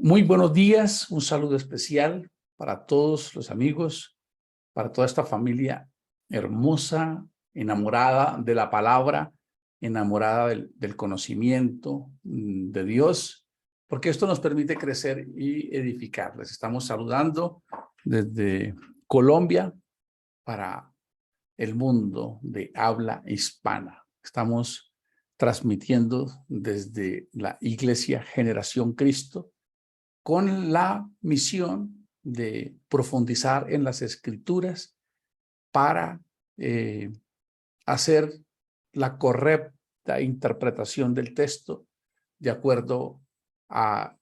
Muy buenos días, un saludo especial para todos los amigos, para toda esta familia hermosa, enamorada de la palabra, enamorada del conocimiento de Dios, porque esto nos permite crecer y edificar. Les estamos saludando desde Colombia para el mundo de habla hispana. Estamos transmitiendo desde la Iglesia Generación Cristo, con la misión de profundizar en las Escrituras para hacer la correcta interpretación del texto de acuerdo al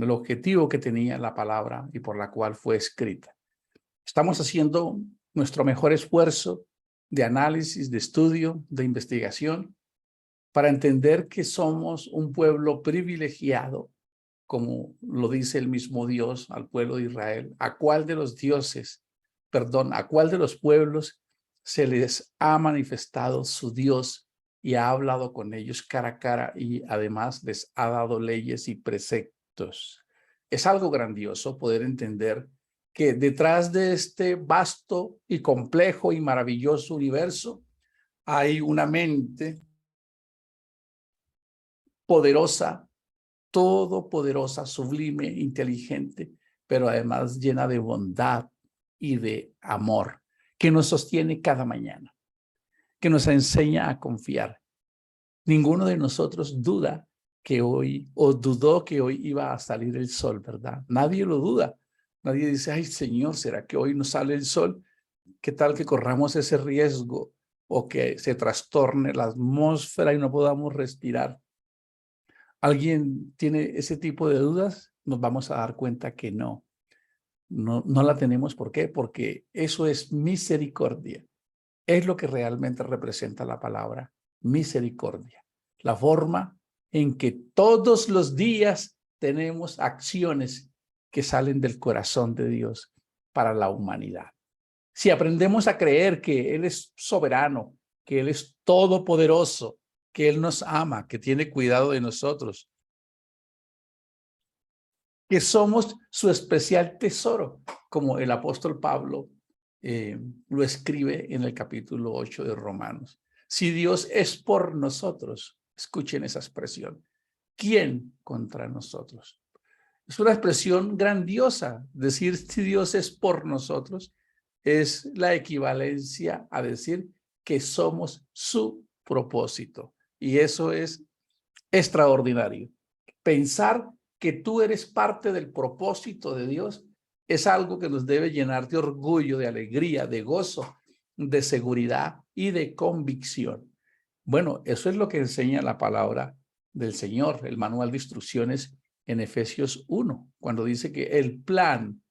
objetivo que tenía la palabra y por la cual fue escrita. Estamos haciendo nuestro mejor esfuerzo de análisis, de estudio, de investigación, para entender que somos un pueblo privilegiado, como lo dice el mismo Dios al pueblo de Israel. ¿A cuál de los a cuál de los pueblos se les ha manifestado su Dios y ha hablado con ellos cara a cara y además les ha dado leyes y preceptos? Es algo grandioso poder entender que detrás de este vasto y complejo y maravilloso universo hay una mente poderosa, todopoderosa, sublime, inteligente, pero además llena de bondad y de amor, que nos sostiene cada mañana, que nos enseña a confiar. Ninguno de nosotros duda que hoy, o dudó que hoy iba a salir el sol, ¿verdad? Nadie lo duda. Nadie dice, ay, Señor, ¿será que hoy no sale el sol? ¿Qué tal que corramos ese riesgo o que se trastorne la atmósfera y no podamos respirar? ¿Alguien tiene ese tipo de dudas? Nos vamos a dar cuenta que no la tenemos. ¿Por qué? Porque eso es misericordia. Es lo que realmente representa la palabra misericordia. La forma en que todos los días tenemos acciones que salen del corazón de Dios para la humanidad. Si aprendemos a creer que Él es soberano, que Él es todopoderoso, que Él nos ama, que tiene cuidado de nosotros, que somos su especial tesoro, como el apóstol Pablo lo escribe en el capítulo 8 de Romanos. Si Dios es por nosotros, escuchen esa expresión, ¿quién contra nosotros? Es una expresión grandiosa. Decir si Dios es por nosotros es la equivalencia a decir que somos su propósito. Y eso es extraordinario. Pensar que tú eres parte del propósito de Dios es algo que nos debe llenar de orgullo, de alegría, de gozo, de seguridad y de convicción. Bueno, eso es lo que enseña la palabra del Señor, el manual de instrucciones en Efesios 1, cuando dice que el plan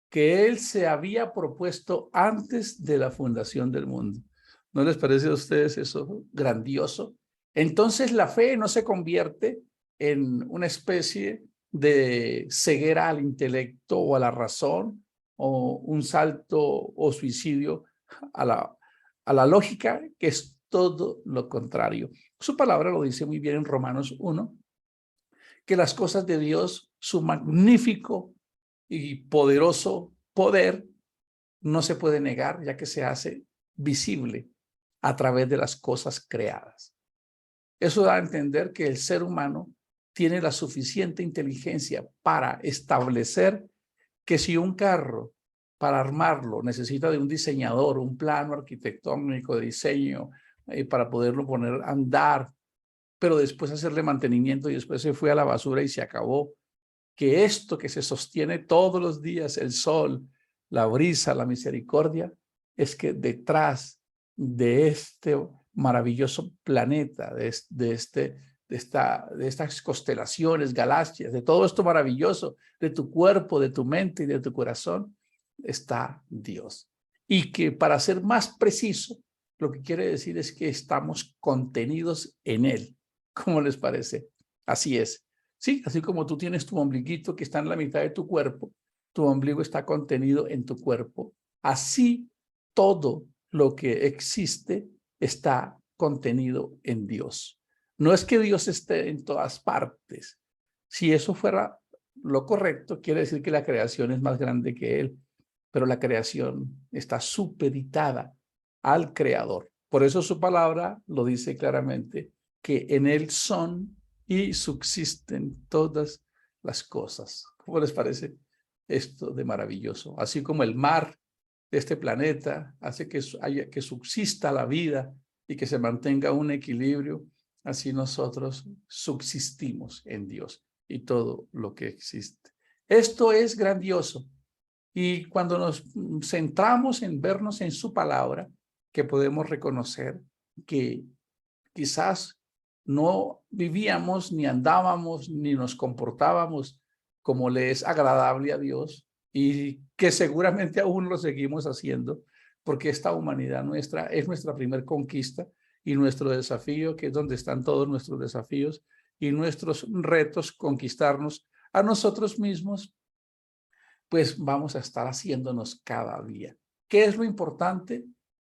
que Él se había propuesto antes de la fundación del mundo. ¿No les parece a ustedes eso grandioso? Entonces la fe no se convierte en una especie de ceguera al intelecto o a la razón, o un salto o suicidio a la lógica, que es todo lo contrario. Su palabra lo dice muy bien en Romanos 1, que las cosas de Dios, su magnífico y poderoso poder, no se puede negar, ya que se hace visible a través de las cosas creadas. Eso da a entender que el ser humano tiene la suficiente inteligencia para establecer que si un carro, para armarlo, necesita de un diseñador, un plano arquitectónico de diseño, para poderlo poner a andar, pero después hacerle mantenimiento y después se fue a la basura y se acabó, que esto que se sostiene todos los días, el sol, la brisa, la misericordia, es que detrás de este maravilloso planeta, de estas constelaciones, galaxias, de todo esto maravilloso, de tu cuerpo, de tu mente y de tu corazón, está Dios. Y que, para ser más preciso, lo que quiere decir es que estamos contenidos en Él. ¿Cómo les parece? Así es. Sí, así como tú tienes tu ombliguito que está en la mitad de tu cuerpo, tu ombligo está contenido en tu cuerpo. Así todo lo que existe está contenido en Dios. No es que Dios esté en todas partes. Si eso fuera lo correcto, quiere decir que la creación es más grande que Él, pero la creación está supeditada al Creador. Por eso su palabra lo dice claramente, que en Él son y subsisten todas las cosas. ¿Cómo les parece esto de maravilloso? Así como el mar de este planeta hace que subsista la vida y que se mantenga un equilibrio, así nosotros subsistimos en Dios y todo lo que existe. Esto es grandioso. Y cuando nos centramos en vernos en su palabra, que podemos reconocer que quizás no vivíamos, ni andábamos, ni nos comportábamos como le es agradable a Dios, y que seguramente aún lo seguimos haciendo, porque esta humanidad nuestra es nuestra primer conquista y nuestro desafío, que es donde están todos nuestros desafíos y nuestros retos, conquistarnos a nosotros mismos, pues vamos a estar haciéndonos cada día. ¿Qué es lo importante?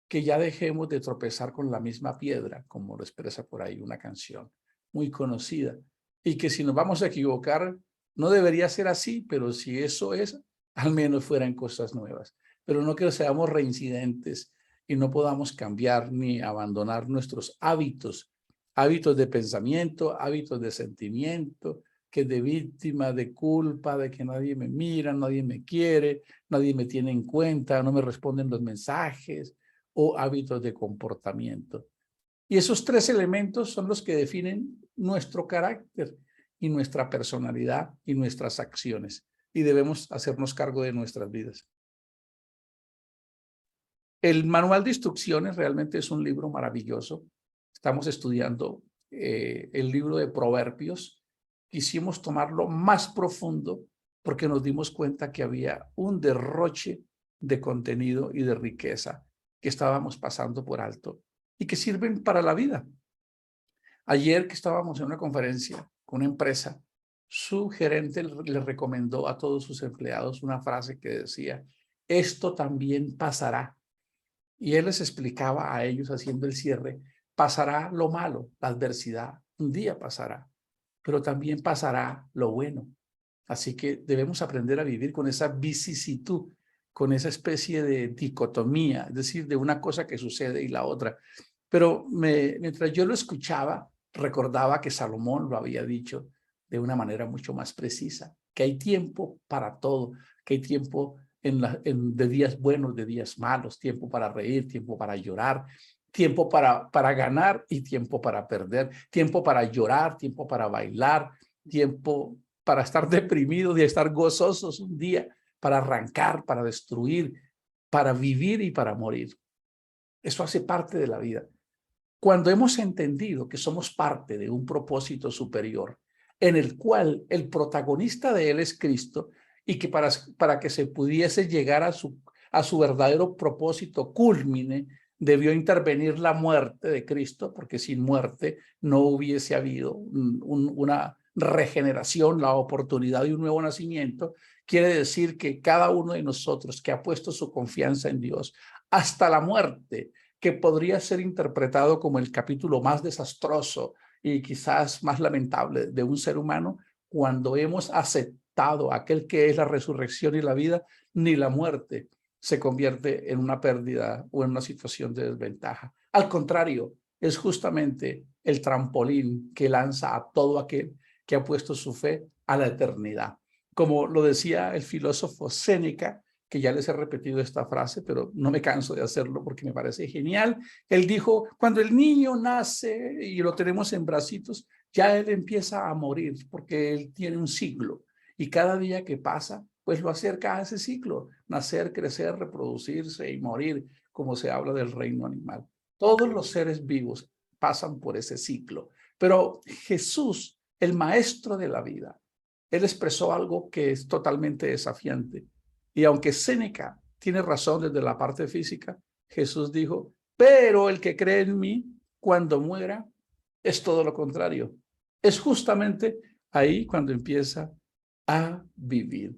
Que ya dejemos de tropezar con la misma piedra, como lo expresa por ahí una canción muy conocida, y que si nos vamos a equivocar, no debería ser así, pero si eso es, al menos fueran cosas nuevas. Pero no que seamos reincidentes y no podamos cambiar ni abandonar nuestros hábitos, hábitos de pensamiento, hábitos de sentimiento, que de víctima, de culpa, de que nadie me mira, nadie me quiere, nadie me tiene en cuenta, no me responden los mensajes, o hábitos de comportamiento. Y esos tres elementos son los que definen nuestro carácter y nuestra personalidad y nuestras acciones. Y debemos hacernos cargo de nuestras vidas. El manual de instrucciones realmente es un libro maravilloso. Estamos estudiando el libro de Proverbios. Quisimos tomarlo más profundo porque nos dimos cuenta que había un derroche de contenido y de riqueza que estábamos pasando por alto y que sirven para la vida. Ayer que estábamos en una conferencia con una empresa, su gerente le recomendó a todos sus empleados una frase que decía, esto también pasará. Y él les explicaba a ellos haciendo el cierre, pasará lo malo, la adversidad, un día pasará, pero también pasará lo bueno. Así que debemos aprender a vivir con esa vicisitud, con esa especie de dicotomía, es decir, de una cosa que sucede y la otra. Pero mientras yo lo escuchaba, recordaba que Salomón lo había dicho de una manera mucho más precisa, que hay tiempo para todo, que hay tiempo de días buenos, de días malos, tiempo para reír, tiempo para llorar, tiempo para ganar y tiempo para perder, tiempo para llorar, tiempo para bailar, tiempo para estar deprimidos y estar gozosos un día, para arrancar, para destruir, para vivir y para morir. Eso hace parte de la vida. Cuando hemos entendido que somos parte de un propósito superior, en el cual el protagonista de él es Cristo, y que para que se pudiese llegar a su verdadero propósito cúlmine, debió intervenir la muerte de Cristo, porque sin muerte no hubiese habido una regeneración, la oportunidad de un nuevo nacimiento. Quiere decir que cada uno de nosotros que ha puesto su confianza en Dios hasta la muerte, que podría ser interpretado como el capítulo más desastroso y quizás más lamentable de un ser humano, cuando hemos aceptado aquel que es la resurrección y la vida, ni la muerte se convierte en una pérdida o en una situación de desventaja. Al contrario, es justamente el trampolín que lanza a todo aquel que ha puesto su fe a la eternidad. Como lo decía el filósofo Séneca, que ya les he repetido esta frase, pero no me canso de hacerlo porque me parece genial. Él dijo, cuando el niño nace y lo tenemos en bracitos, ya él empieza a morir porque él tiene un ciclo y cada día que pasa, pues lo acerca a ese ciclo, nacer, crecer, reproducirse y morir, como se habla del reino animal. Todos los seres vivos pasan por ese ciclo, pero Jesús, el maestro de la vida, él expresó algo que es totalmente desafiante. Y aunque Séneca tiene razón desde la parte física, Jesús dijo, pero el que cree en mí, cuando muera, es todo lo contrario. Es justamente ahí cuando empieza a vivir.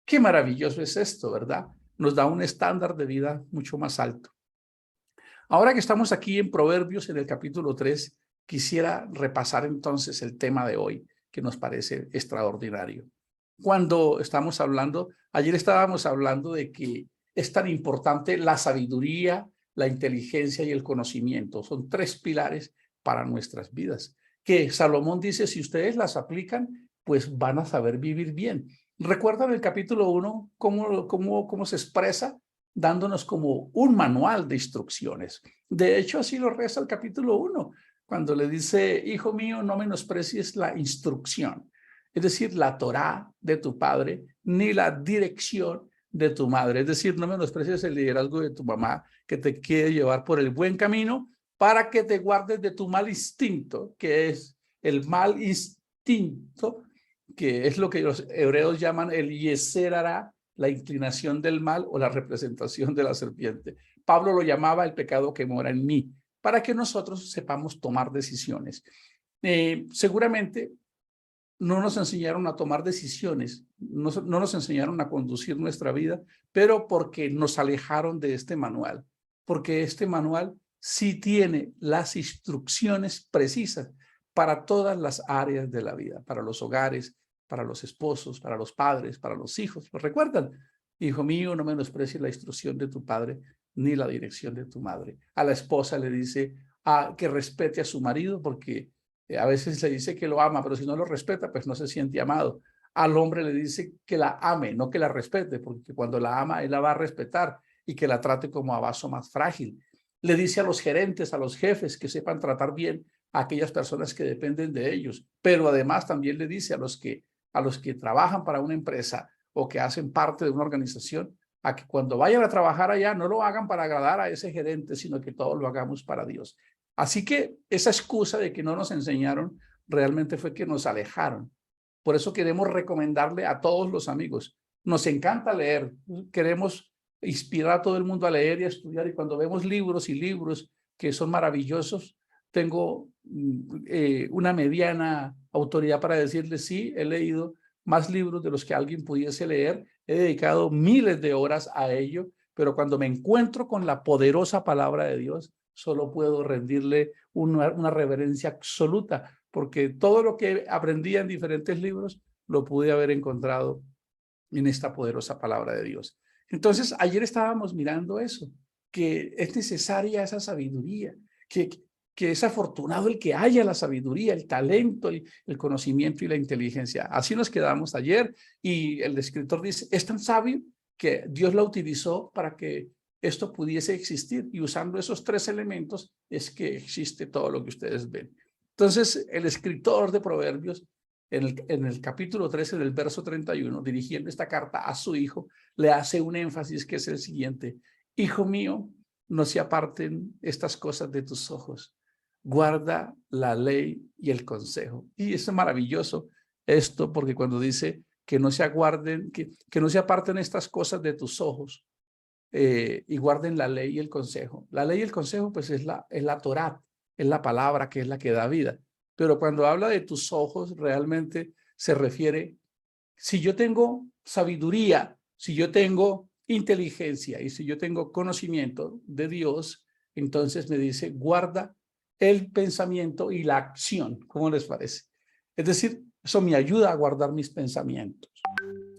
Qué maravilloso es esto, ¿verdad? Nos da un estándar de vida mucho más alto. Ahora que estamos aquí en Proverbios, en el capítulo 3, quisiera repasar entonces el tema de hoy, que nos parece extraordinario. cuando estamos hablando, ayer estábamos hablando de que es tan importante la sabiduría, la inteligencia y el conocimiento. Son tres pilares para nuestras vidas, que Salomón dice, si ustedes las aplican, pues van a saber vivir bien. ¿Recuerdan el capítulo 1 cómo se expresa? Dándonos como un manual de instrucciones. De hecho, así lo reza el capítulo 1, cuando le dice, hijo mío, no menosprecies la instrucción, es decir, la Torá de tu padre, ni la dirección de tu madre. Es decir, no menosprecies el liderazgo de tu mamá, que te quiere llevar por el buen camino para que te guardes de tu mal instinto, que es el mal instinto, que es lo que los hebreos llaman el yeser hará, la inclinación del mal o la representación de la serpiente. Pablo lo llamaba el pecado que mora en mí, para que nosotros sepamos tomar decisiones. Seguramente no nos enseñaron a tomar decisiones, no nos enseñaron a conducir nuestra vida, pero porque nos alejaron de este manual, porque este manual sí tiene las instrucciones precisas para todas las áreas de la vida, para los hogares, para los esposos, para los padres, para los hijos. ¿Lo recuerdan? Hijo mío, no menosprecies la instrucción de tu padre ni la dirección de tu madre. A la esposa le dice que respete a su marido porque a veces le dice que lo ama, pero si no lo respeta, pues no se siente amado. Al hombre le dice que la ame, no que la respete, porque cuando la ama, él la va a respetar y que la trate como a vaso más frágil. Le dice a los gerentes, a los jefes, que sepan tratar bien a aquellas personas que dependen de ellos, pero además también le dice a los que trabajan para una empresa o que hacen parte de una organización, a que cuando vayan a trabajar allá no lo hagan para agradar a ese gerente, sino que todos lo hagamos para Dios. Así que esa excusa de que no nos enseñaron realmente fue que nos alejaron. Por eso queremos recomendarle a todos los amigos. Nos encanta leer, queremos inspirar a todo el mundo a leer y a estudiar, y cuando vemos libros y libros que son maravillosos, tengo una mediana autoridad para decirles, sí, he leído más libros de los que alguien pudiese leer, he dedicado miles de horas a ello, pero cuando me encuentro con la poderosa palabra de Dios, solo puedo rendirle una reverencia absoluta, porque todo lo que aprendí en diferentes libros lo pude haber encontrado en esta poderosa palabra de Dios. Entonces, ayer estábamos mirando eso, que es necesaria esa sabiduría, que es afortunado el que haya la sabiduría, el talento, el conocimiento y la inteligencia. Así nos quedamos ayer, y el escritor dice, es tan sabio que Dios la utilizó para que esto pudiese existir, y usando esos tres elementos es que existe todo lo que ustedes ven. Entonces, el escritor de Proverbios, en el capítulo 13 del verso 31, dirigiendo esta carta a su hijo, le hace un énfasis que es el siguiente: hijo mío, no se aparten estas cosas de tus ojos, guarda la ley y el consejo. Y es maravilloso esto, porque cuando dice que no se aguarden, que no se aparten estas cosas de tus ojos, y guarden la ley y el consejo. La ley y el consejo, pues es la Torá, es la palabra que es la que da vida. Pero cuando habla de tus ojos, realmente se refiere, si yo tengo sabiduría, si yo tengo inteligencia y si yo tengo conocimiento de Dios, entonces me dice, guarda el pensamiento y la acción. ¿Cómo les parece? Es decir, eso me ayuda a guardar mis pensamientos.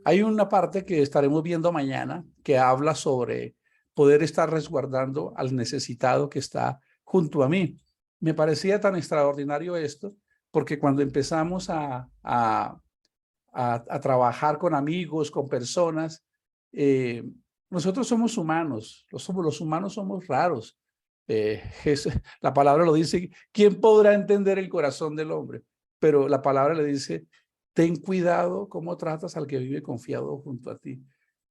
Hay una parte que estaremos viendo mañana que habla sobre poder estar resguardando al necesitado que está junto a mí. Me parecía tan extraordinario esto, porque cuando empezamos a trabajar con amigos, con personas, nosotros somos humanos, los humanos somos raros. La palabra lo dice, ¿quién podrá entender el corazón del hombre? Pero la palabra le dice, ten cuidado cómo tratas al que vive confiado junto a ti.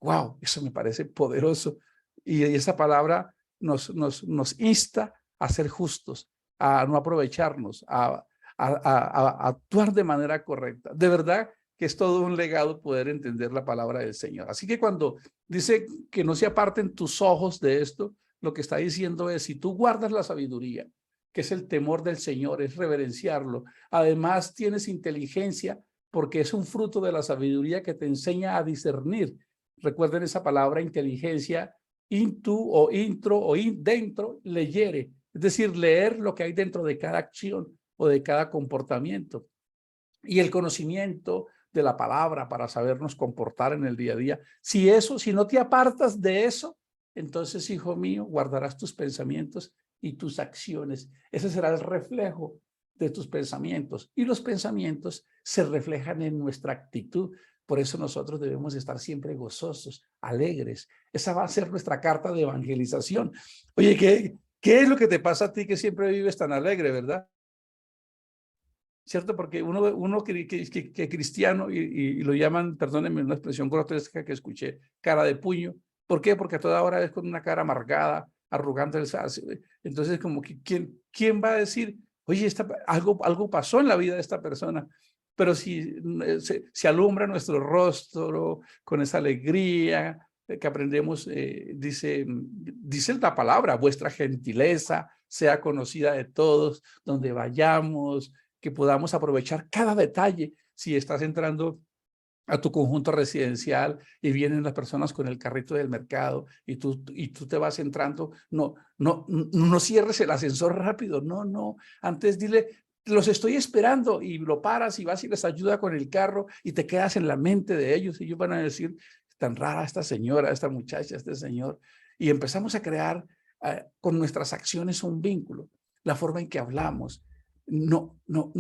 ¡Wow! Eso me parece poderoso. Y esa palabra nos insta a ser justos, a no aprovecharnos, a actuar de manera correcta. De verdad que es todo un legado poder entender la palabra del Señor. Así que cuando dice que no se aparten tus ojos de esto, lo que está diciendo es, si tú guardas la sabiduría, que es el temor del Señor, es reverenciarlo, además tienes inteligencia, porque es un fruto de la sabiduría que te enseña a discernir. Recuerden esa palabra inteligencia, intu o intro o dentro, leyere, es decir, leer lo que hay dentro de cada acción o de cada comportamiento. Y el conocimiento de la palabra para sabernos comportar en el día a día. Si no te apartas de eso, entonces, hijo mío, guardarás tus pensamientos y tus acciones. Ese será el reflejo de tus pensamientos. Y los pensamientos se reflejan en nuestra actitud. Por eso nosotros debemos estar siempre gozosos, alegres. Esa va a ser nuestra carta de evangelización. Oye, ¿qué es lo que te pasa a ti que siempre vives tan alegre, verdad? ¿Cierto? Porque uno que cristiano, y lo llaman, perdónenme una expresión grotesca que escuché, cara de puño. ¿Por qué? Porque a toda hora es con una cara amargada, arrogante. Entonces, como que, ¿quién va a decir, oye, algo pasó en la vida de esta persona? Pero si se alumbra nuestro rostro con esa alegría que aprendemos, dice la palabra, vuestra gentileza sea conocida de todos, donde vayamos, que podamos aprovechar cada detalle. Si estás entrando a tu conjunto residencial y vienen las personas con el carrito del mercado y tú te vas entrando, no cierres el ascensor rápido, no, antes dile, los estoy esperando, y lo paras y vas y les ayuda con el carro y te quedas en la mente de ellos, y ellos van a decir, tan rara esta señora, esta muchacha, este señor, y empezamos a crear con nuestras acciones un vínculo, la forma en que hablamos. No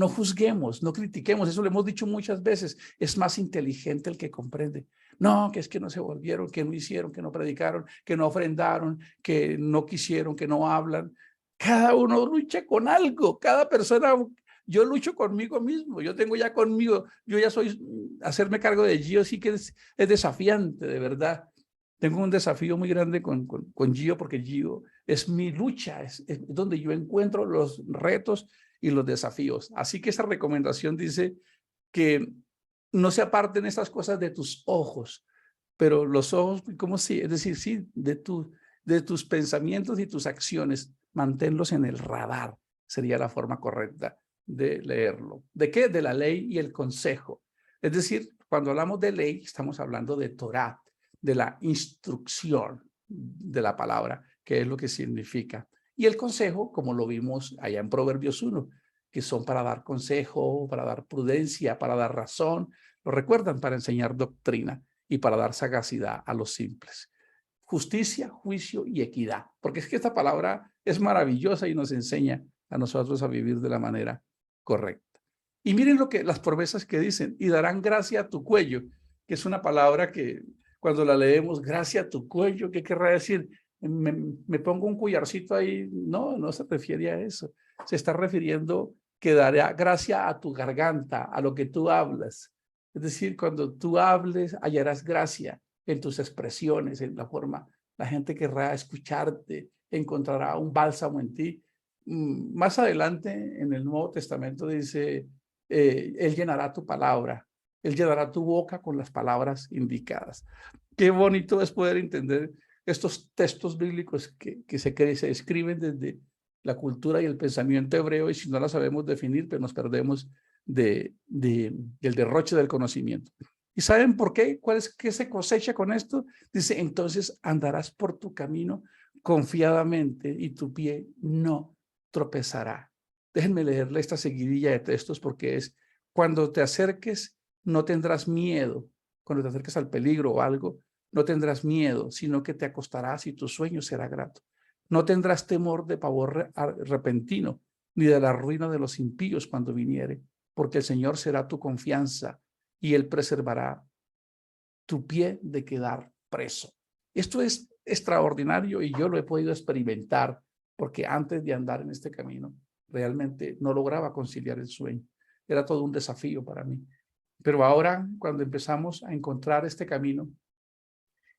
juzguemos, no critiquemos, eso lo hemos dicho muchas veces, es más inteligente el que comprende. No, que es que no se volvieron, que no hicieron, que no predicaron, que no ofrendaron, que no quisieron, que no hablan. Cada uno lucha con algo, cada persona, yo lucho conmigo mismo, yo tengo ya conmigo, yo ya soy, hacerme cargo de Gio sí que es desafiante, de verdad. Tengo un desafío muy grande con Gio, porque Gio es mi lucha, es donde yo encuentro los retos y los desafíos. Así que esa recomendación dice que no se aparten estas cosas de tus ojos, pero los ojos, ¿cómo sí? Es decir, sí, de tus pensamientos y tus acciones, manténlos en el radar, sería la forma correcta de leerlo. ¿De qué? De la ley y el consejo. Es decir, cuando hablamos de ley, estamos hablando de Torá, de la instrucción de la palabra, que es lo que significa. Y el consejo, como lo vimos allá en Proverbios 1, que son para dar consejo, para dar prudencia, para dar razón, lo recuerdan, para enseñar doctrina y para dar sagacidad a los simples. Justicia, juicio y equidad, porque es que esta palabra es maravillosa y nos enseña a nosotros a vivir de la manera correcta. Y miren las promesas que dicen, y darán gracia a tu cuello, que es una palabra que cuando la leemos, gracia a tu cuello, ¿qué querrá decir? Me pongo un collarcito ahí. No se refiere a eso. Se está refiriendo que dará gracia a tu garganta, a lo que tú hablas. Es decir, cuando tú hables, hallarás gracia en tus expresiones, en la forma. La gente querrá escucharte, encontrará un bálsamo en ti. Más adelante, en el Nuevo Testamento dice, Él llenará tu palabra, Él llenará tu boca con las palabras indicadas. Qué bonito es poder entender estos textos bíblicos que se escriben desde la cultura y el pensamiento hebreo, y si no la sabemos definir, pues nos perdemos del derroche del conocimiento. ¿Y saben por qué? ¿Qué se cosecha con esto? Dice, entonces andarás por tu camino confiadamente y tu pie no tropezará. Déjenme leerle esta seguidilla de textos, porque es, cuando te acerques no tendrás miedo, cuando te acerques al peligro o algo, no tendrás miedo, sino que te acostarás y tu sueño será grato. No tendrás temor de pavor repentino, ni de la ruina de los impíos cuando viniere, porque el Señor será tu confianza y Él preservará tu pie de quedar preso. Esto es extraordinario y yo lo he podido experimentar, porque antes de andar en este camino realmente no lograba conciliar el sueño. Era todo un desafío para mí. Pero ahora, cuando empezamos a encontrar este camino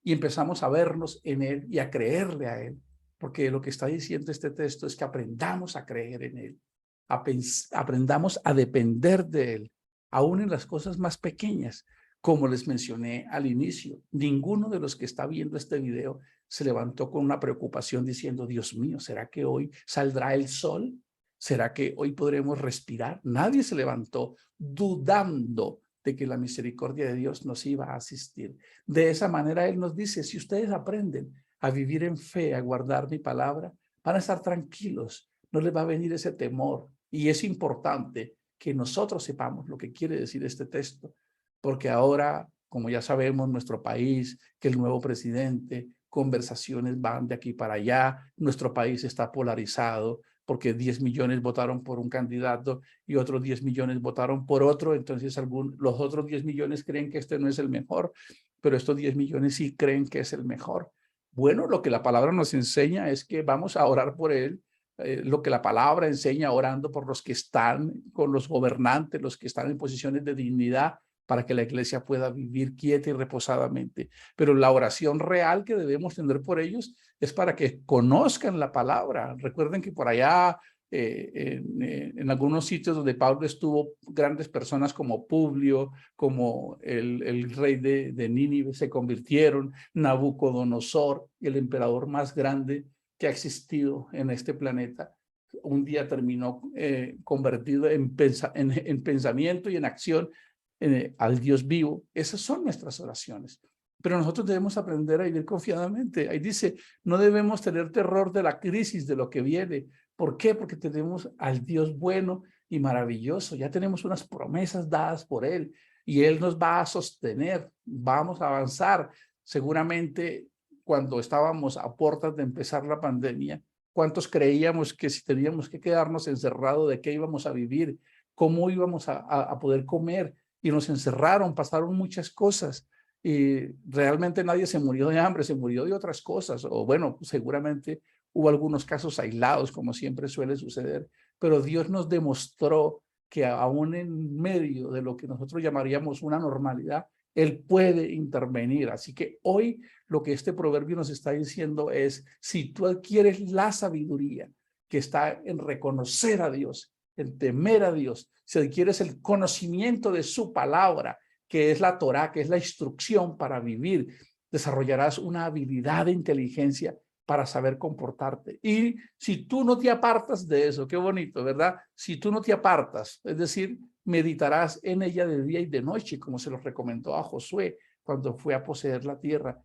y empezamos a vernos en Él y a creerle a Él, porque lo que está diciendo este texto es que aprendamos a creer en Él, aprendamos a depender de Él, aún en las cosas más pequeñas. Como les mencioné al inicio, ninguno de los que está viendo este video se levantó con una preocupación diciendo, Dios mío, ¿será que hoy saldrá el sol? ¿Será que hoy podremos respirar? Nadie se levantó dudando de que la misericordia de Dios nos iba a asistir. De esa manera Él nos dice, si ustedes aprenden a vivir en fe, a guardar mi palabra, van a estar tranquilos, no les va a venir ese temor. Y es importante que nosotros sepamos lo que quiere decir este texto, porque ahora, como ya sabemos, nuestro país, que el nuevo presidente, conversaciones van de aquí para allá, nuestro país está polarizado, porque 10 millones votaron por un candidato y otros 10 millones votaron por otro, entonces los otros 10 millones creen que este no es el mejor, pero estos 10 millones sí creen que es el mejor. Bueno, lo que la palabra nos enseña es que vamos a orar por él, lo que la palabra enseña, orando por los que están con los gobernantes, los que están en posiciones de dignidad, para que la iglesia pueda vivir quieta y reposadamente. Pero la oración real que debemos tener por ellos es para que conozcan la palabra. Recuerden que por allá, en algunos sitios donde Pablo estuvo, grandes personas como Publio, como el rey de Nínive se convirtieron, Nabucodonosor, el emperador más grande que ha existido en este planeta, un día terminó convertido en pensamiento y en acción al Dios vivo. Esas son nuestras oraciones. Pero nosotros debemos aprender a vivir confiadamente. Ahí dice, no debemos tener terror de la crisis, de lo que viene. ¿Por qué? Porque tenemos al Dios bueno y maravilloso. Ya tenemos unas promesas dadas por Él y Él nos va a sostener. Vamos a avanzar. Seguramente cuando estábamos a puertas de empezar la pandemia, ¿cuántos creíamos que si teníamos que quedarnos encerrados, de qué íbamos a vivir? ¿Cómo íbamos a poder comer? Y nos encerraron, pasaron muchas cosas y realmente nadie se murió de hambre, se murió de otras cosas, o bueno, seguramente hubo algunos casos aislados, como siempre suele suceder, pero Dios nos demostró que aún en medio de lo que nosotros llamaríamos una normalidad, Él puede intervenir. Así que hoy lo que este proverbio nos está diciendo es, si tú adquieres la sabiduría que está en reconocer a Dios, en temer a Dios, si adquieres el conocimiento de su palabra, que es la Torá, que es la instrucción para vivir, desarrollarás una habilidad de inteligencia para saber comportarte. Y si tú no te apartas de eso, qué bonito, ¿verdad? Si tú no te apartas, es decir, meditarás en ella de día y de noche, como se lo recomendó a Josué cuando fue a poseer la tierra.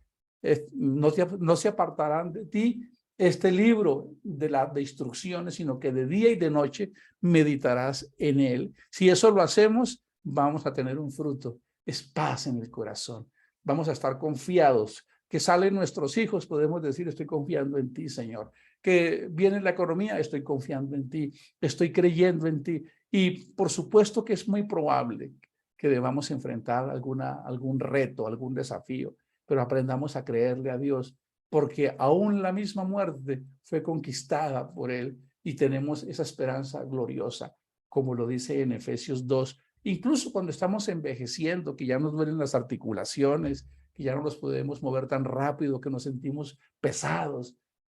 No se apartarán de ti este libro de instrucciones, sino que de día y de noche meditarás en él. Si eso lo hacemos, vamos a tener un fruto. Es paz en el corazón. Vamos a estar confiados. Que salen nuestros hijos, podemos decir, estoy confiando en ti, Señor. Que viene la economía, estoy confiando en ti. Estoy creyendo en ti. Y por supuesto que es muy probable que debamos enfrentar algún reto, algún desafío, pero aprendamos a creerle a Dios, porque aún la misma muerte fue conquistada por Él y tenemos esa esperanza gloriosa, como lo dice en Efesios 2. Incluso cuando estamos envejeciendo, que ya nos duelen las articulaciones, que ya no nos podemos mover tan rápido, que nos sentimos pesados,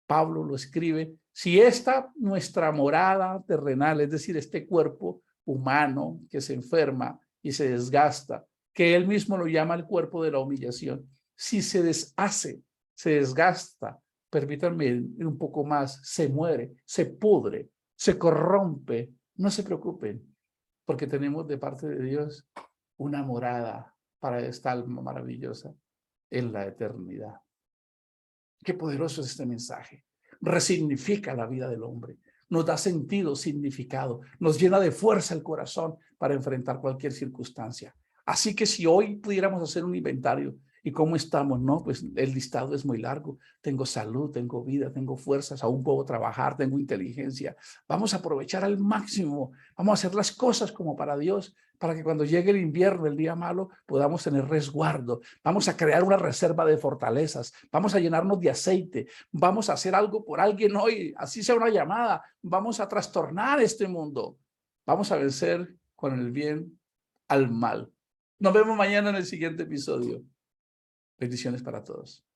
Pablo lo escribe, si esta nuestra morada terrenal, es decir, este cuerpo humano que se enferma y se desgasta, que él mismo lo llama el cuerpo de la humillación, si se deshace, se desgasta, permítanme un poco más, se muere, se pudre, se corrompe, no se preocupen, porque tenemos de parte de Dios una morada para esta alma maravillosa en la eternidad. Qué poderoso es este mensaje. Resignifica la vida del hombre, nos da sentido, significado, nos llena de fuerza el corazón para enfrentar cualquier circunstancia. Así que si hoy pudiéramos hacer un inventario, ¿y cómo estamos? No, pues el listado es muy largo. Tengo salud, tengo vida, tengo fuerzas, aún puedo trabajar, tengo inteligencia. Vamos a aprovechar al máximo, vamos a hacer las cosas como para Dios, para que cuando llegue el invierno, el día malo, podamos tener resguardo. Vamos a crear una reserva de fortalezas, vamos a llenarnos de aceite, vamos a hacer algo por alguien hoy, así sea una llamada, vamos a trastornar este mundo. Vamos a vencer con el bien al mal. Nos vemos mañana en el siguiente episodio. Bendiciones para todos.